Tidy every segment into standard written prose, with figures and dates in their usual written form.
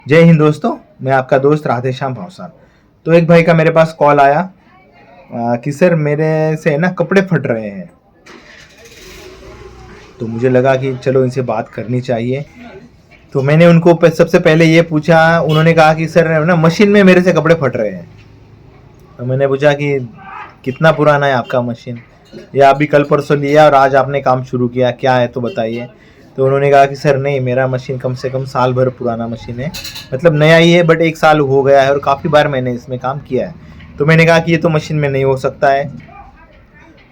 जय हिंद दोस्तों। मैं आपका दोस्त राधेश्याम भावसार। तो एक भाई का मेरे पास कॉल आया कि सर मेरे से ना कपड़े फट रहे हैं। तो मुझे लगा कि चलो इनसे बात करनी चाहिए। तो मैंने उनको सबसे पहले ये पूछा। उन्होंने कहा कि सर ना मशीन में मेरे से कपड़े फट रहे हैं। तो मैंने पूछा कि कितना पुराना है आपका मशीन, या अभी कल परसों लिया और आज आपने काम शुरू किया, क्या है तो बताइए। तो उन्होंने कहा कि सर नहीं, मेरा मशीन कम से कम साल भर पुराना मशीन है, मतलब नया ही है बट एक साल हो गया है और काफ़ी बार मैंने इसमें काम किया है। तो मैंने कहा कि ये तो मशीन में नहीं हो सकता है।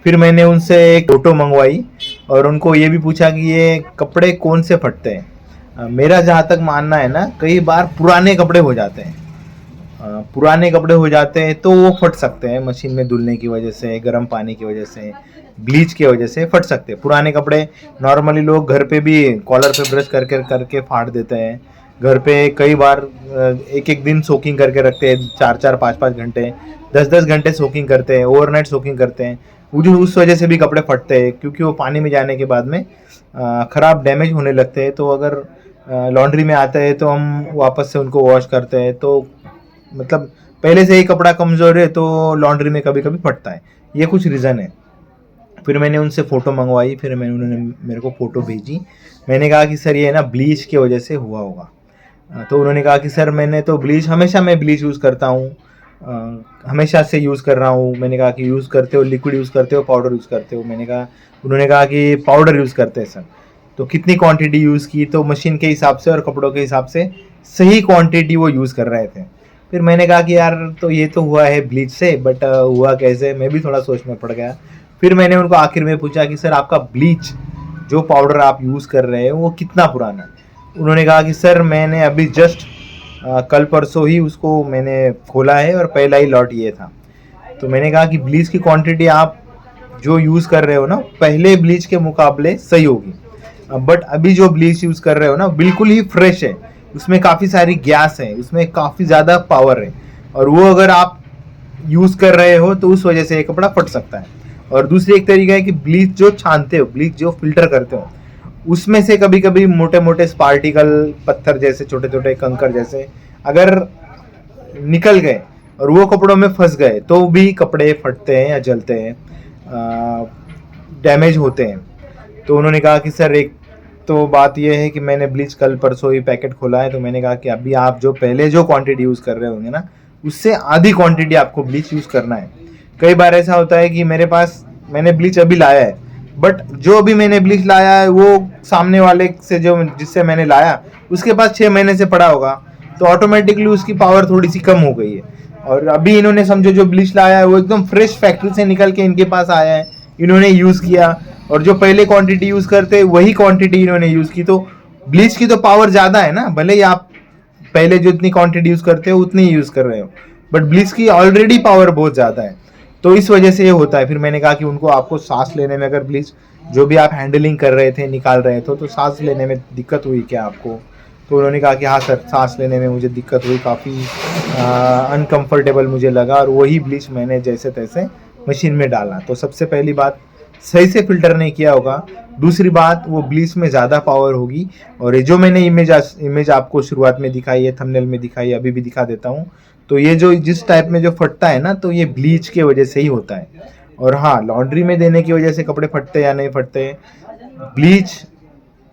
फिर मैंने उनसे एक फ़ोटो मंगवाई और उनको ये भी पूछा कि ये कपड़े कौन से फटते हैं। मेरा जहाँ तक मानना है ना, कई बार पुराने कपड़े हो जाते हैं। पुराने कपड़े हो जाते हैं तो वो फट सकते हैं, मशीन में धुलने की वजह से, गर्म पानी की वजह से, ब्लीच की वजह से फट सकते हैं पुराने कपड़े। नॉर्मली लोग घर पे भी कॉलर पे ब्रश करके करके फाड़ देते हैं। घर पे कई बार एक एक दिन सोकिंग करके रखते हैं, 4-4 5-5 घंटे, 10-10 घंटे सोकिंग करते हैं, ओवरनाइट सोकिंग करते हैं। उस वजह से भी कपड़े फटते हैं, क्योंकि वो पानी में जाने के बाद में ख़राब डैमेज होने लगते हैं। तो अगर लॉन्ड्री में आते हैं तो हम वापस से उनको वॉश करते हैं, तो मतलब पहले से ही कपड़ा कमज़ोर है तो लॉन्ड्री में कभी कभी फटता है। ये कुछ रीज़न है। फिर मैंने उनसे फ़ोटो मंगवाई, फिर उन्होंने मेरे को फ़ोटो भेजी। मैंने कहा कि सर ये ना ब्लीच की वजह से हुआ होगा। तो उन्होंने कहा कि सर मैंने तो ब्लीच हमेशा मैं ब्लीच यूज़ करता हूँ, हमेशा से यूज़ कर रहा हूँ। मैंने कहा कि यूज़ करते हो लिक्विड यूज़ करते हो पाउडर यूज़ करते हो। उन्होंने कहा कि पाउडर यूज़ करते हैं सर। तो कितनी क्वांटिटी यूज़ की, तो मशीन के हिसाब से और कपड़ों के हिसाब से सही क्वांटिटी वो यूज़ कर रहे थे। फिर मैंने कहा कि यार तो ये तो हुआ है ब्लीच से, बट हुआ कैसे, मैं भी थोड़ा सोच में पड़ गया। फिर मैंने उनको आखिर में पूछा कि सर आपका ब्लीच जो पाउडर आप यूज़ कर रहे हैं वो कितना पुराना है। उन्होंने कहा कि सर मैंने अभी जस्ट कल परसों ही उसको मैंने खोला है और पहला ही लॉट ये था। तो मैंने कहा कि ब्लीच की क्वांटिटी आप जो यूज़ कर रहे हो ना, पहले ब्लीच के मुकाबले सही होगी, बट अभी जो ब्लीच यूज़ कर रहे हो ना बिल्कुल ही फ्रेश है। उसमें काफ़ी सारी गैस है, उसमें काफ़ी ज़्यादा पावर है, और वो अगर आप यूज़ कर रहे हो तो उस वजह से ये कपड़ा फट सकता है। और दूसरी एक तरीका है कि ब्लीच जो छानते हो, ब्लीच जो फिल्टर करते हो, उसमें से कभी कभी मोटे मोटे पार्टिकल, पत्थर जैसे, छोटे छोटे कंकर जैसे अगर निकल गए और वो कपड़ों में फंस गए तो भी कपड़े फटते हैं या जलते हैं, डैमेज होते हैं। तो उन्होंने कहा कि सर एक तो बात यह है कि मैंने ब्लीच कल परसों ही पैकेट खोला है। तो मैंने कहा कि अभी आप जो पहले जो क्वांटिटी यूज़ कर रहे होंगे ना, उससे आधी क्वांटिटी आपको ब्लीच यूज़ करना है। कई बार ऐसा होता है कि मेरे पास, मैंने ब्लीच अभी लाया है, बट जो अभी मैंने ब्लीच लाया है वो सामने वाले से, जो जिससे मैंने लाया, उसके पास 6 महीने से पड़ा होगा, तो ऑटोमेटिकली उसकी पावर थोड़ी सी कम हो गई है। और अभी इन्होंने समझो जो ब्लीच लाया है वो एकदम फ्रेश फैक्ट्री से निकल के इनके पास आया है, इन्होंने यूज़ किया, और जो पहले क्वांटिटी यूज़ करते वही क्वांटिटी इन्होंने यूज़ की। तो ब्लीच की तो पावर ज़्यादा है ना, भले ही आप पहले जो इतनी क्वांटिटी यूज़ करते हो उतनी ही यूज़ कर रहे हो, बट ब्लीच की ऑलरेडी पावर बहुत ज़्यादा है। तो इस वजह से ये होता है। फिर मैंने कहा कि उनको, आपको सांस लेने में अगर ब्लीच जो भी आप हैंडलिंग कर रहे थे, निकाल रहे थे, तो सांस लेने में दिक्कत हुई क्या आपको। तो उन्होंने कहा कि हाँ सर, सांस लेने में मुझे दिक्कत हुई, काफ़ी अनकंफर्टेबल मुझे लगा, और वही ब्लीच मैंने जैसे तैसे मशीन में डाला। तो सबसे पहली बात, सही से फिल्टर नहीं किया होगा। दूसरी बात, वो ब्लीच में ज़्यादा पावर होगी। और ये जो मैंने इमेज आपको शुरुआत में दिखाई है, थंबनेल में दिखाई है, अभी भी दिखा देता हूँ। तो ये जो जिस टाइप में जो फटता है ना, तो ये ब्लीच के वजह से ही होता है। और हाँ, लॉन्ड्री में देने की वजह से कपड़े फटते या नहीं फटते, ब्लीच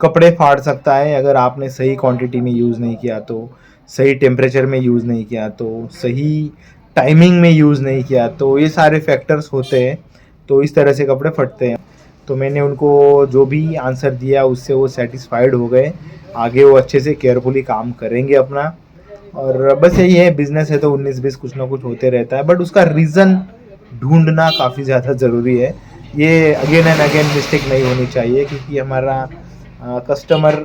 कपड़े फाड़ सकता है अगर आपने सही क्वांटिटी में यूज़ नहीं किया तो, सही टेम्परेचर में यूज़ नहीं किया तो, सही टाइमिंग में यूज़ नहीं किया तो, ये सारे फैक्टर्स होते हैं। तो इस तरह से कपड़े फटते हैं। तो मैंने उनको जो भी आंसर दिया उससे वो सेटिस्फाइड हो गए। आगे वो अच्छे से केयरफुली काम करेंगे अपना। और बस यही है, बिज़नेस है तो 19-20 कुछ ना कुछ होते रहता है, बट उसका रीज़न ढूंढना काफ़ी ज़्यादा ज़रूरी है। ये अगेन एंड अगेन मिस्टेक नहीं होनी चाहिए, क्योंकि हमारा कस्टमर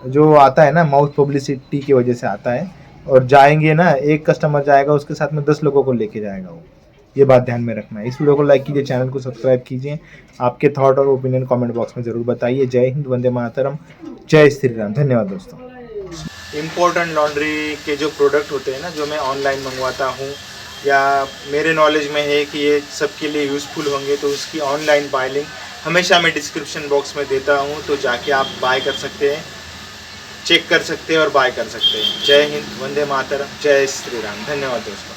जो आता है ना, माउथ पब्लिसिटी की वजह से आता है। और जाएंगे ना, एक कस्टमर जाएगा, उसके साथ में 10 लोगों को लेके जाएगा वो। ये बात ध्यान में रखना है। इस वीडियो को लाइक कीजिए, चैनल को सब्सक्राइब कीजिए। आपके थॉट और ओपिनियन कमेंट बॉक्स में ज़रूर बताइए। जय हिंद, वंदे मातरम, जय श्री राम। धन्यवाद दोस्तों। इम्पोर्टेंट लॉन्ड्री के जो प्रोडक्ट होते हैं ना, जो मैं ऑनलाइन मंगवाता हूँ या मेरे नॉलेज में है कि ये सबके लिए यूज़फुल होंगे, तो उसकी ऑनलाइन बाय लिंक हमेशा मैं डिस्क्रिप्शन बॉक्स में देता हूँ, तो जाके आप बाय कर सकते हैं। चेक कर सकते हैं और बाय कर सकते हैं। जय हिंद, वंदे मातरम, जय श्री राम। धन्यवाद दोस्तों।